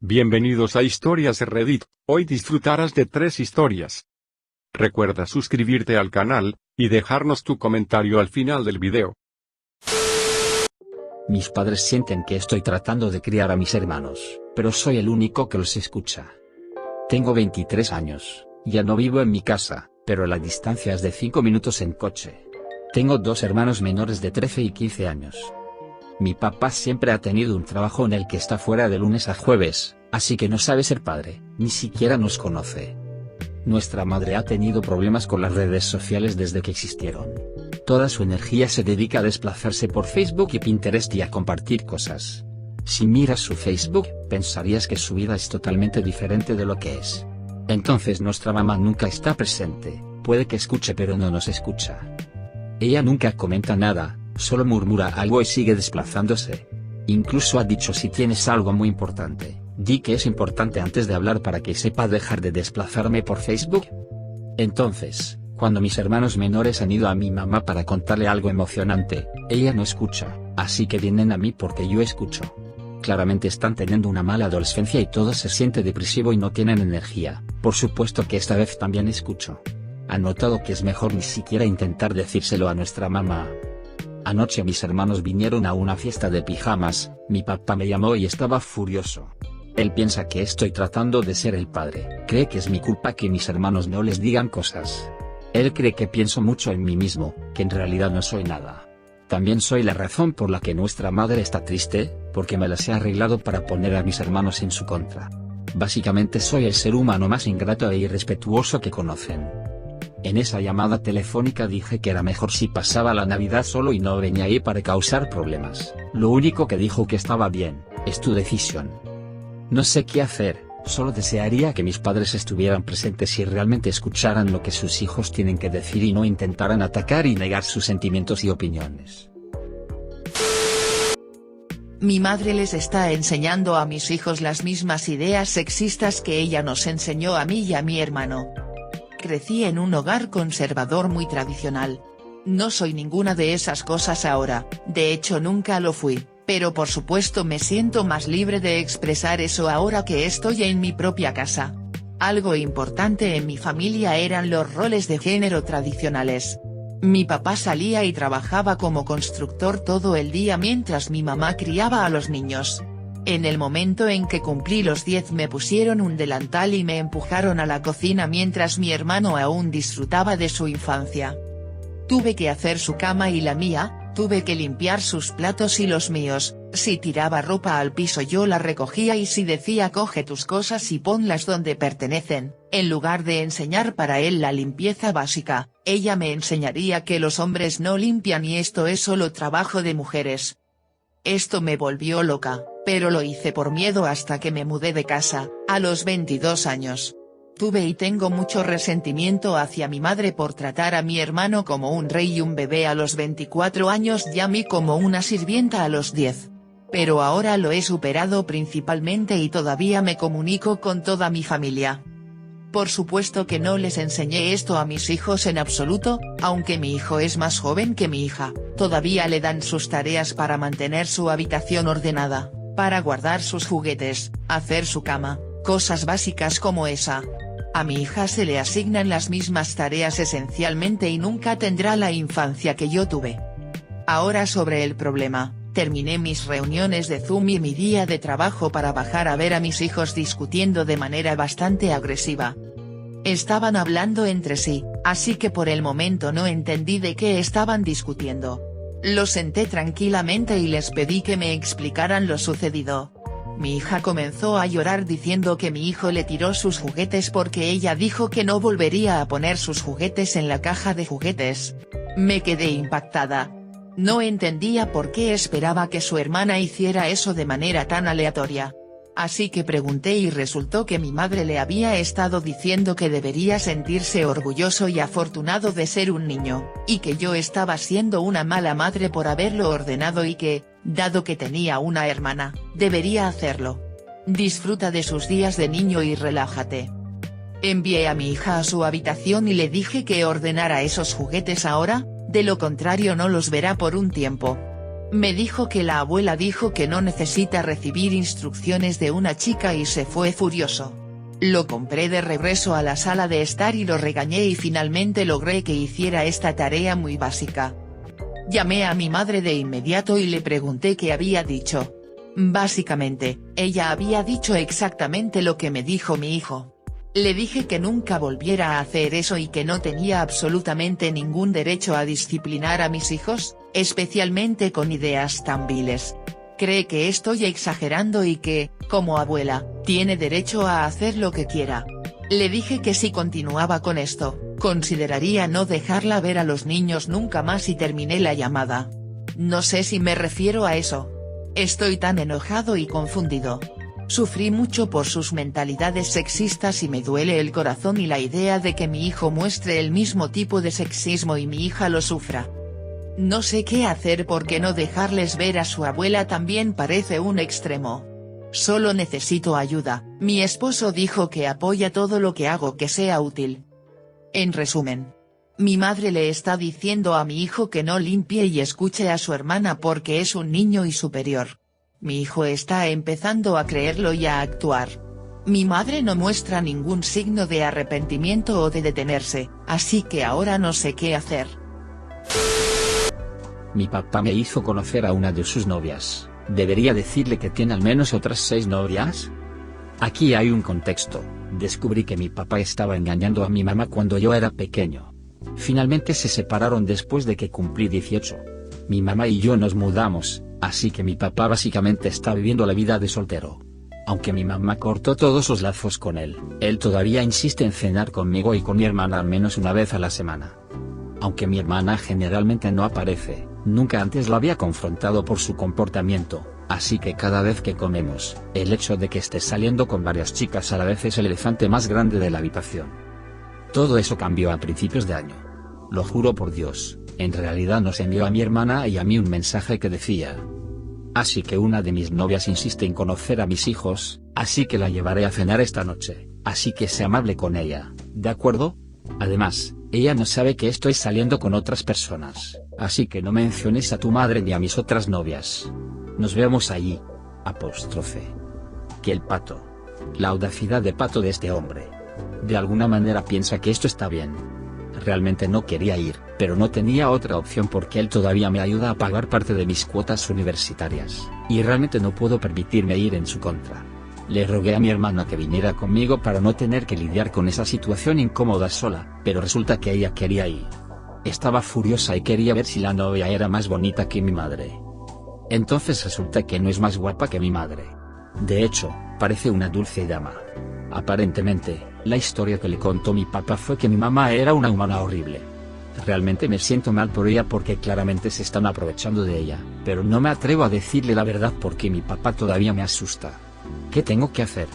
Bienvenidos a Historias de Reddit, hoy disfrutarás de 3 historias. Recuerda suscribirte al canal, y dejarnos tu comentario al final del video. Mis padres sienten que estoy tratando de criar a mis hermanos, pero soy el único que los escucha. Tengo 23 años, ya no vivo en mi casa, pero la distancia es de 5 minutos en coche. Tengo 2 hermanos menores de 13 y 15 años. Mi papá siempre ha tenido un trabajo en el que está fuera de lunes a jueves, así que no sabe ser padre, ni siquiera nos conoce. Nuestra madre ha tenido problemas con las redes sociales desde que existieron. Toda su energía se dedica a desplazarse por Facebook y Pinterest y a compartir cosas. Si miras su Facebook, pensarías que su vida es totalmente diferente de lo que es. Entonces nuestra mamá nunca está presente, puede que escuche pero no nos escucha. Ella nunca comenta nada, solo murmura algo y sigue desplazándose. Incluso ha dicho: si tienes algo muy importante, di que es importante antes de hablar para que sepa dejar de desplazarme por Facebook. Entonces, cuando mis hermanos menores han ido a mi mamá para contarle algo emocionante, ella no escucha, así que vienen a mí porque yo escucho. Claramente están teniendo una mala adolescencia y todo se siente depresivo y no tienen energía. Por supuesto que esta vez también escucho. Han notado que es mejor ni siquiera intentar decírselo a nuestra mamá. Anoche mis hermanos vinieron a una fiesta de pijamas, mi papá me llamó y estaba furioso. Él piensa que estoy tratando de ser el padre, cree que es mi culpa que mis hermanos no les digan cosas. Él cree que pienso mucho en mí mismo, que en realidad no soy nada. También soy la razón por la que nuestra madre está triste, porque me las he arreglado para poner a mis hermanos en su contra. Básicamente soy el ser humano más ingrato e irrespetuoso que conocen. En esa llamada telefónica dije que era mejor si pasaba la Navidad solo y no venía ahí para causar problemas. Lo único que dijo que estaba bien, es tu decisión. No sé qué hacer, solo desearía que mis padres estuvieran presentes y realmente escucharan lo que sus hijos tienen que decir y no intentaran atacar y negar sus sentimientos y opiniones. Mi madre les está enseñando a mis hijos las mismas ideas sexistas que ella nos enseñó a mí y a mi hermano. Crecí en un hogar conservador muy tradicional. No soy ninguna de esas cosas ahora, de hecho nunca lo fui, pero por supuesto me siento más libre de expresar eso ahora que estoy en mi propia casa. Algo importante en mi familia eran los roles de género tradicionales. Mi papá salía y trabajaba como constructor todo el día mientras mi mamá criaba a los niños. En el momento en que cumplí los 10 me pusieron un delantal y me empujaron a la cocina mientras mi hermano aún disfrutaba de su infancia. Tuve que hacer su cama y la mía, tuve que limpiar sus platos y los míos, si tiraba ropa al piso yo la recogía y si decía coge tus cosas y ponlas donde pertenecen, en lugar de enseñar para él la limpieza básica, ella me enseñaría que los hombres no limpian y esto es solo trabajo de mujeres. Esto me volvió loca, pero lo hice por miedo hasta que me mudé de casa, a los 22 años. Tuve y tengo mucho resentimiento hacia mi madre por tratar a mi hermano como un rey y un bebé a los 24 años y a mí como una sirvienta a los 10. Pero ahora lo he superado principalmente y todavía me comunico con toda mi familia. Por supuesto que no les enseñé esto a mis hijos en absoluto, aunque mi hijo es más joven que mi hija, todavía le dan sus tareas para mantener su habitación ordenada, para guardar sus juguetes, hacer su cama, cosas básicas como esa. A mi hija se le asignan las mismas tareas esencialmente y nunca tendrá la infancia que yo tuve. Ahora sobre el problema, terminé mis reuniones de Zoom y mi día de trabajo para bajar a ver a mis hijos discutiendo de manera bastante agresiva. Estaban hablando entre sí, así que por el momento no entendí de qué estaban discutiendo. Los senté tranquilamente y les pedí que me explicaran lo sucedido. Mi hija comenzó a llorar diciendo que mi hijo le tiró sus juguetes porque ella dijo que no volvería a poner sus juguetes en la caja de juguetes. Me quedé impactada. No entendía por qué esperaba que su hermana hiciera eso de manera tan aleatoria. Así que pregunté y resultó que mi madre le había estado diciendo que debería sentirse orgulloso y afortunado de ser un niño, y que yo estaba siendo una mala madre por haberlo ordenado y que, dado que tenía una hermana, debería hacerlo. Disfruta de sus días de niño y relájate. Envié a mi hija a su habitación y le dije que ordenara esos juguetes ahora, de lo contrario no los verá por un tiempo. Me dijo que la abuela dijo que no necesita recibir instrucciones de una chica y se fue furioso. Lo compré de regreso a la sala de estar y lo regañé y finalmente logré que hiciera esta tarea muy básica. Llamé a mi madre de inmediato y le pregunté qué había dicho. Básicamente, ella había dicho exactamente lo que me dijo mi hijo. Le dije que nunca volviera a hacer eso y que no tenía absolutamente ningún derecho a disciplinar a mis hijos, especialmente con ideas tan viles. Cree que estoy exagerando y que, como abuela, tiene derecho a hacer lo que quiera. Le dije que si continuaba con esto, consideraría no dejarla ver a los niños nunca más y terminé la llamada. No sé si me refiero a eso. Estoy tan enojado y confundido. Sufrí mucho por sus mentalidades sexistas y me duele el corazón y la idea de que mi hijo muestre el mismo tipo de sexismo y mi hija lo sufra. No sé qué hacer porque no dejarles ver a su abuela también parece un extremo. Solo necesito ayuda. Mi esposo dijo que apoya todo lo que hago que sea útil. En resumen, mi madre le está diciendo a mi hijo que no limpie y escuche a su hermana porque es un niño y superior. Mi hijo está empezando a creerlo y a actuar. Mi madre no muestra ningún signo de arrepentimiento o de detenerse, así que ahora no sé qué hacer. Mi papá me hizo conocer a una de sus novias. ¿Debería decirle que tiene al menos otras 6 novias? Aquí hay un contexto. Descubrí que mi papá estaba engañando a mi mamá cuando yo era pequeño. Finalmente se separaron después de que cumplí 18. Mi mamá y yo nos mudamos, así que mi papá básicamente está viviendo la vida de soltero. Aunque mi mamá cortó todos los lazos con él todavía insiste en cenar conmigo y con mi hermana al menos una vez a la semana. Aunque mi hermana generalmente no aparece, nunca antes lo había confrontado por su comportamiento, así que cada vez que comemos, el hecho de que esté saliendo con varias chicas a la vez es el elefante más grande de la habitación. Todo eso cambió a principios de año. Lo juro por Dios, en realidad nos envió a mi hermana y a mí un mensaje que decía: así que una de mis novias insiste en conocer a mis hijos, así que la llevaré a cenar esta noche, así que sé amable con ella, ¿de acuerdo? Además, ella no sabe que estoy saliendo con otras personas, así que no menciones a tu madre ni a mis otras novias. Nos vemos allí. Apóstrofe. Que el pato. La audacidad de pato de este hombre. De alguna manera piensa que esto está bien. Realmente no quería ir, pero no tenía otra opción porque él todavía me ayuda a pagar parte de mis cuotas universitarias, y realmente no puedo permitirme ir en su contra. Le rogué a mi hermana que viniera conmigo para no tener que lidiar con esa situación incómoda sola, pero resulta que ella quería ir. Estaba furiosa y quería ver si la novia era más bonita que mi madre. Entonces resulta que no es más guapa que mi madre. De hecho, parece una dulce dama. Aparentemente, la historia que le contó mi papá fue que mi mamá era una humana horrible. Realmente me siento mal por ella porque claramente se están aprovechando de ella, pero no me atrevo a decirle la verdad porque mi papá todavía me asusta. ¿Qué tengo que hacer?